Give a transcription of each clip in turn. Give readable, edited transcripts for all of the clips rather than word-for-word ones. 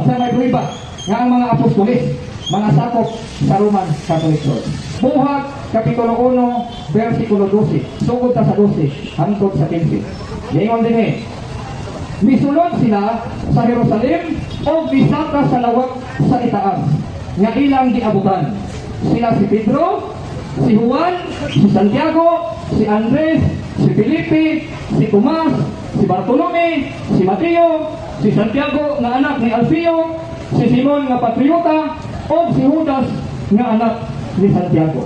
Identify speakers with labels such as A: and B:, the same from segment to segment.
A: Basta may pruiba nga ang mga apostoles, mga sakop sa Roman Catholic Church. Buhat, Kapitulo 1, versikulo 12. Sugod ta sa 12, hangtod sa 15. Ngayon din misulod sila sa Jerusalem o bisata sa lawak sa itaas, nga ilang giabutan. Sila si Pedro, si Juan, si Santiago, si Andres, si Felipe, si Tomas, si Bartolome, si Mateo, si Santiago nga anak ni Alfeo, si Simon nga patriota, o si Judas nga anak ni Santiago.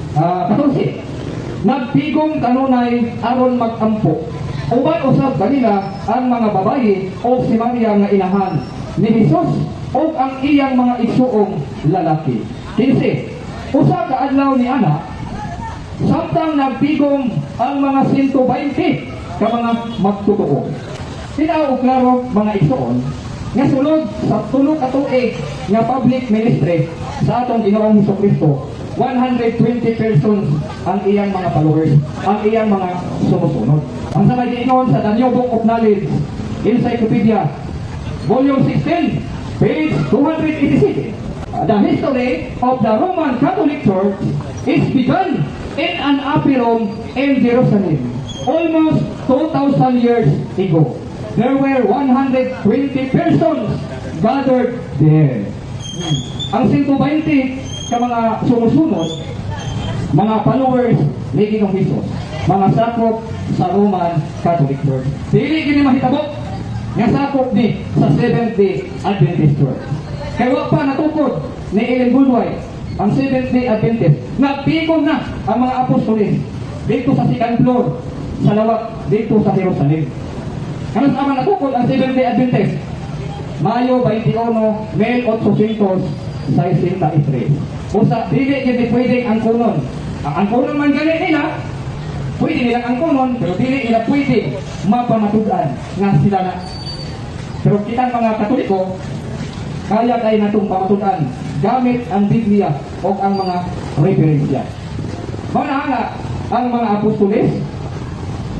A: 14. Nagtigong kanunay aron magampo. Uban usab kanila ang mga babayi o si Maria nga inahan ni Jesus o ang iyang mga igsuong lalaki. 15. Usa ka adlaw ni ana samtang nagtigong ang mga 120 ka mga magtutuo. Sila og klaro mga igsuon nga sulod sa tulo ka tuig nga public ministry sa atong Ginoong Hesukristo, 120 persons ang iyang mga followers, ang iyang mga sumusunod. Ang sa giingon sa The New Book of Knowledge Encyclopedia, Volume 16, page 287. The history of the Roman Catholic Church is begun in an upper room in Jerusalem almost 2,000 years ago. There were 120 persons gathered there. Ang 120 ka mga sumusunod, mga followers ni Ginoong Hesus, mga sakop sa Roman Catholic Church. Dili gini mahitabok nga sakop ni sa Seventh-day Adventist Church. Kaya wa pa natukod ni Ellen Goodwhite ang Seventh-day Adventist. Nagpikon na ang mga apostoles dito sa second floor sa lawak dito sa Jerusalem. Ano sa mga natukod ang Seventh-day Adventist? Mayo 21, 1863. Usa, dili gini pwedeng angkunon. Ang angkunon man gani nila, pwede nilang angkunon, pero dili nila pwede mapamatudan nga sila na. Pero kita mga Katoliko, kaya tayo natong pamatudan gamit ang Biblia o ang mga referensya. Manahanga ang mga apostoles,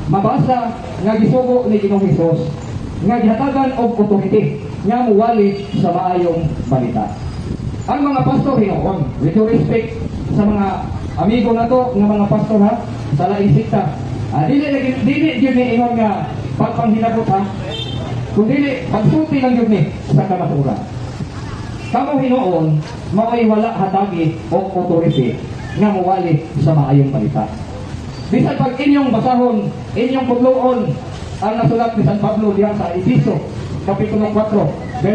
A: mabasa nga gisugo ni Ginoong Hesus, nga gihatagan og authority nga muwali sa maayong balita. Ang mga pastor hinoon, with due respect sa mga amigo na to, nga mga pastor ha, sa laing sikta. Dili yun ni ingon nga pagpanghinabot ha, kung dili, pagsulti lang yun ni sa kamaturan. Kamo hinoon, maway wala hatagi o authority nga muwali sa maayong balita. Bisan pag inyong basahon, inyong pagluon ang nasulat ni San Pablo diyan sa Efeso, Kapitulo 4,